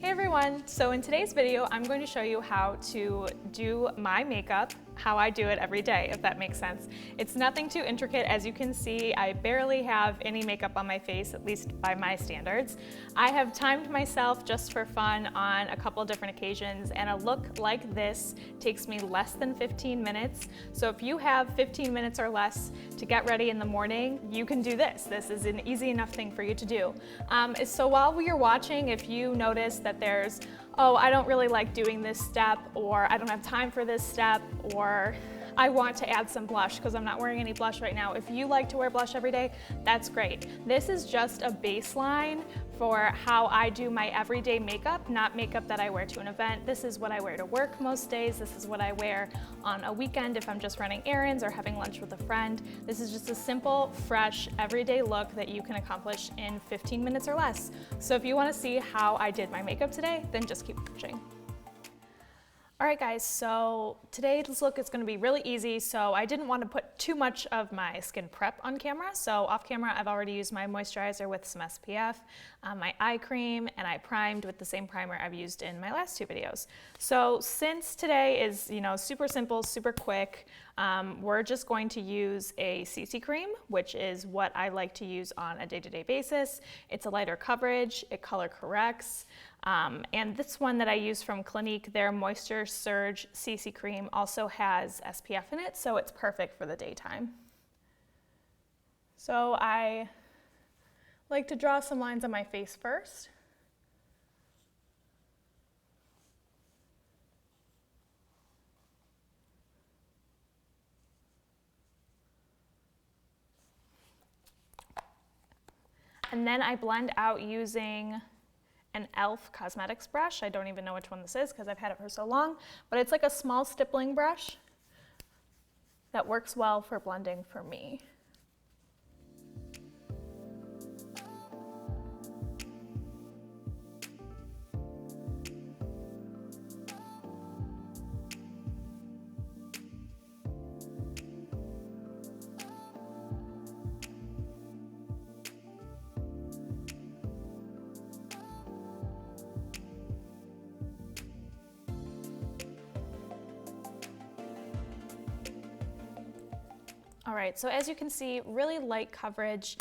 Hey everyone! So in today's video, I'm going to show you how to do my makeup, how I do it every day, if that makes sense. It's nothing too intricate. As you can see, I barely have any makeup on my face, at least by my standards. I have timed myself just for fun on a couple different occasions, and a look like this takes me less than 15 minutes. So if you have 15 minutes or less to get ready in the morning, you can do this. This is an easy enough thing for you to do. So while we are watching, if you notice that there's, oh, I don't really like doing this step, or I don't have time for this step, or I want to add some blush because I'm not wearing any blush right now. If you like to wear blush every day, that's great. This is just a baseline for how I do my everyday makeup, not makeup that I wear to an event. This is what I wear to work most days. This is what I wear on a weekend if I'm just running errands or having lunch with a friend. This is just a simple, fresh, everyday look that you can accomplish in 15 minutes or less. So if you want to see how I did my makeup today, then just keep watching. All right guys, so today's look is going to be really easy, so I didn't want to put too much of my skin prep on camera. So off camera, I've already used my moisturizer with some SPF, my eye cream, and I primed with the same primer I've used in my last two videos. So since today is, super simple, super quick, we're just going to use a CC cream, which is what I like to use on a day-to-day basis. It's a lighter coverage, it color corrects. And this one that I use from Clinique, their Moisture Surge CC cream, also has SPF in it, so it's perfect for the daytime. So I like to draw some lines on my face first. And then I blend out using an e.l.f. cosmetics brush. I don't even know which one this is because I've had it for so long, but it's like a small stippling brush that works well for blending for me. All right, so as you can see, really light coverage.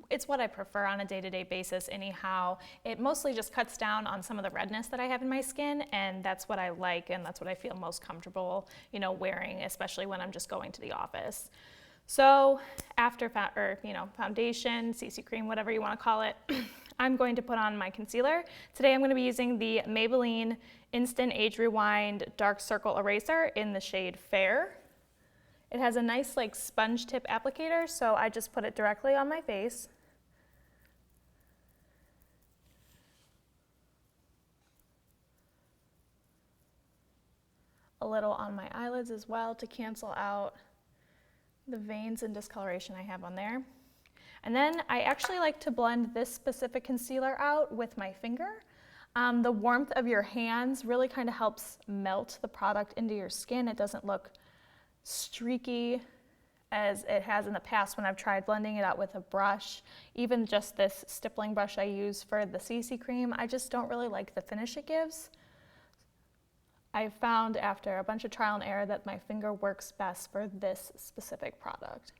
It's what I prefer on a day-to-day basis anyhow. It mostly just cuts down on some of the redness that I have in my skin, and that's what I like, and that's what I feel most comfortable, wearing, especially when I'm just going to the office. So after foundation, CC cream, whatever you want to call it, I'm going to put on my concealer. Today I'm going to be using the Maybelline Instant Age Rewind Dark Circle Eraser in the shade Fair. It has a nice sponge tip applicator, so I just put it directly on my face. A little on my eyelids as well to cancel out the veins and discoloration I have on there. And then I actually like to blend this specific concealer out with my finger. The warmth of your hands really kind of helps melt the product into your skin. It doesn't look streaky as it has in the past when I've tried blending it out with a brush. Even just this stippling brush I use for the CC cream, I just don't really like the finish it gives. I found after a bunch of trial and error that my finger works best for this specific product.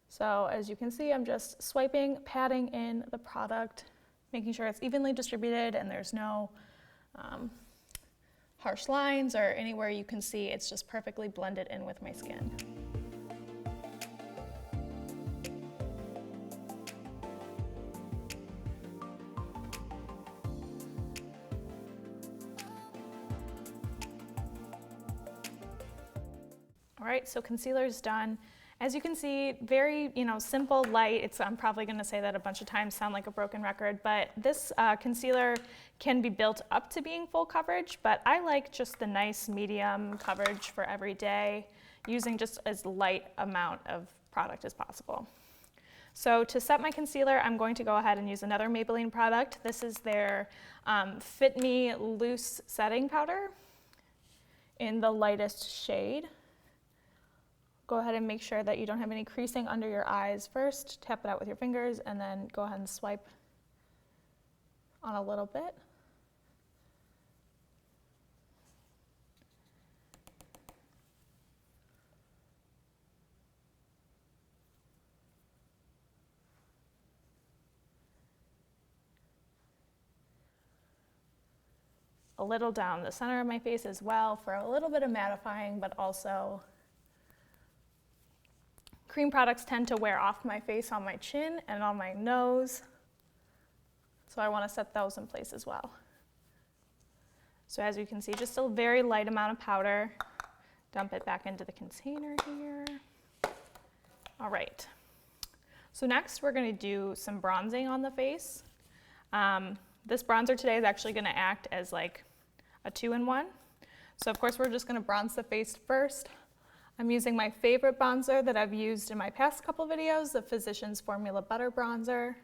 So as you can see, I'm just swiping, patting in the product, making sure it's evenly distributed and there's no harsh lines or anywhere you can see it's just perfectly blended in with my skin. All right, so concealer's done. As you can see, very, simple, light. I'm probably going to say that a bunch of times, sound like a broken record, but this concealer can be built up to being full coverage, but I like just the nice medium coverage for every day, using just as light amount of product as possible. So to set my concealer, I'm going to go ahead and use another Maybelline product. This is their Fit Me Loose Setting Powder in the lightest shade. Go ahead and make sure that you don't have any creasing under your eyes first. Tap it out with your fingers and then go ahead and swipe on a little bit. A little down the center of my face as well for a little bit of mattifying, but also cream products tend to wear off my face on my chin and on my nose. So I want to set those in place as well. So as you can see, just a very light amount of powder. Dump it back into the container here. All right. So next we're going to do some bronzing on the face. This bronzer today is actually going to act as like a 2-in-1. So of course we're just going to bronze the face first. I'm using my favorite bronzer that I've used in my past couple videos, the Physicians Formula Butter Bronzer.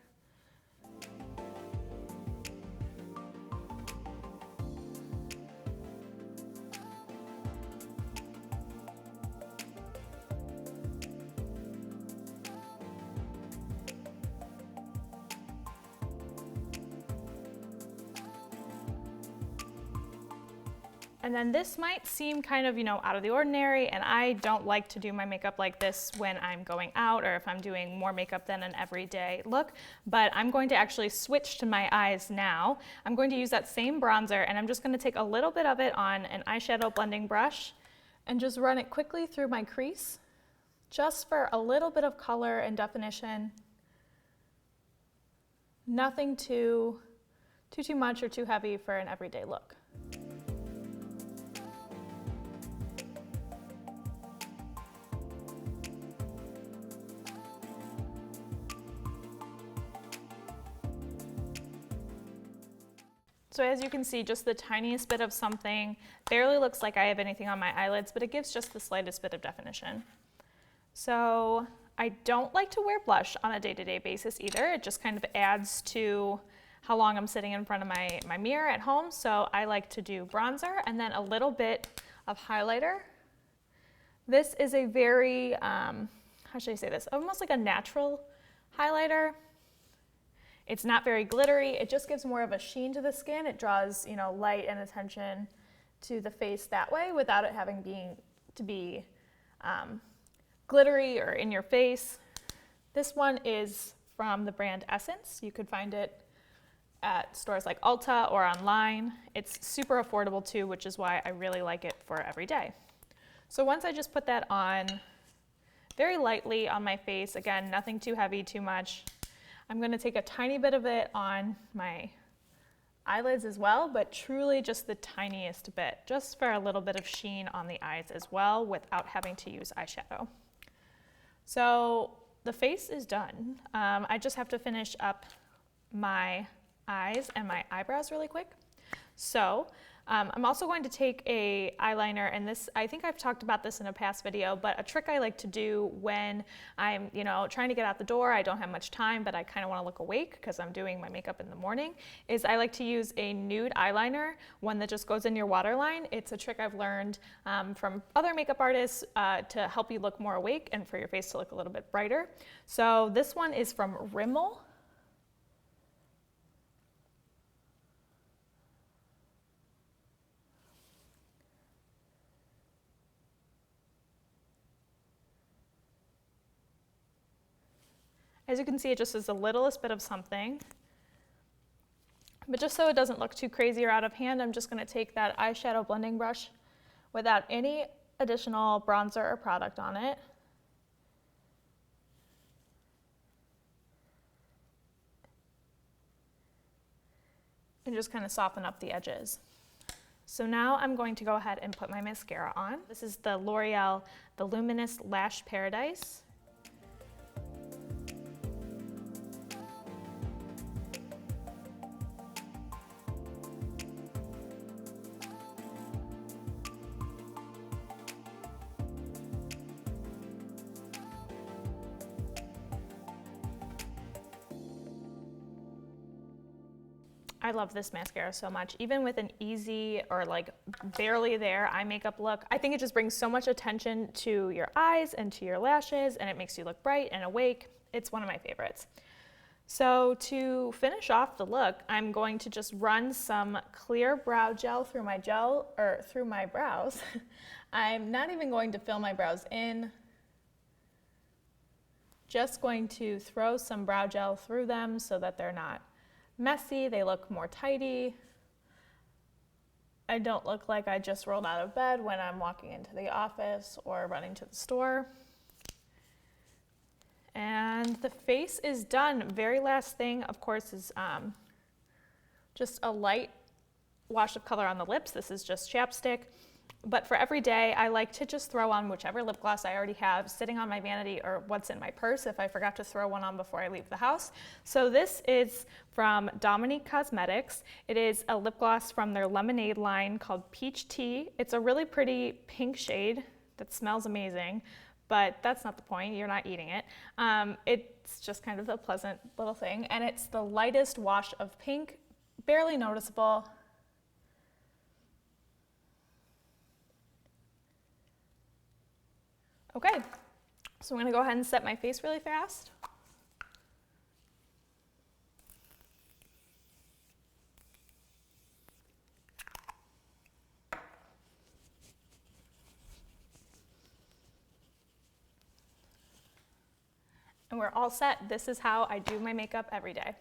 And then this might seem kind of, out of the ordinary, and I don't like to do my makeup like this when I'm going out or if I'm doing more makeup than an everyday look, but I'm going to actually switch to my eyes now. I'm going to use that same bronzer, and I'm just going to take a little bit of it on an eyeshadow blending brush and just run it quickly through my crease, just for a little bit of color and definition. Nothing too much or too heavy for an everyday look. So as you can see, just the tiniest bit of something, barely looks like I have anything on my eyelids, but it gives just the slightest bit of definition. So I don't like to wear blush on a day-to-day basis either. It just kind of adds to how long I'm sitting in front of my mirror at home. So I like to do bronzer and then a little bit of highlighter. This is a very, how should I say this? Almost like a natural highlighter. It's not very glittery. It just gives more of a sheen to the skin. It draws, light and attention to the face that way without it having to be glittery or in your face. This one is from the brand Essence. You could find it at stores like Ulta or online. It's super affordable too, which is why I really like it for every day. So once I just put that on very lightly on my face, again, nothing too heavy, too much. I'm going to take a tiny bit of it on my eyelids as well, but truly just the tiniest bit, just for a little bit of sheen on the eyes as well without having to use eyeshadow. So the face is done. I just have to finish up my eyes and my eyebrows really quick. So I'm also going to take a eyeliner, and this, I think I've talked about this in a past video, but a trick I like to do when I'm, trying to get out the door, I don't have much time, but I kind of want to look awake because I'm doing my makeup in the morning, is I like to use a nude eyeliner, one that just goes in your waterline. It's a trick I've learned from other makeup artists to help you look more awake and for your face to look a little bit brighter. So this one is from Rimmel. As you can see, it just is the littlest bit of something. But just so it doesn't look too crazy or out of hand, I'm just going to take that eyeshadow blending brush without any additional bronzer or product on it. And just kind of soften up the edges. So now I'm going to go ahead and put my mascara on. This is the L'Oreal, the Luminous Lash Paradise. I love this mascara so much. Even with an easy or like barely there eye makeup look, I think it just brings so much attention to your eyes and to your lashes, and it makes you look bright and awake. It's one of my favorites. So to finish off the look, I'm going to just run some clear brow gel through my brows. I'm not even going to fill my brows in. Just going to throw some brow gel through them so that they're not messy, they look more tidy. I don't look like I just rolled out of bed when I'm walking into the office or running to the store. And the face is done. Very last thing, of course, is just a light wash of color on the lips. This is just chapstick. But for every day, I like to just throw on whichever lip gloss I already have sitting on my vanity or what's in my purse if I forgot to throw one on before I leave the house. So this is from Dominique Cosmetics. It is a lip gloss from their Lemonade line called Peach Tea. It's a really pretty pink shade that smells amazing, but that's not the point. You're not eating it. It's just kind of a pleasant little thing. And it's the lightest wash of pink, barely noticeable. Okay, so I'm gonna go ahead and set my face really fast. And we're all set. This is how I do my makeup every day.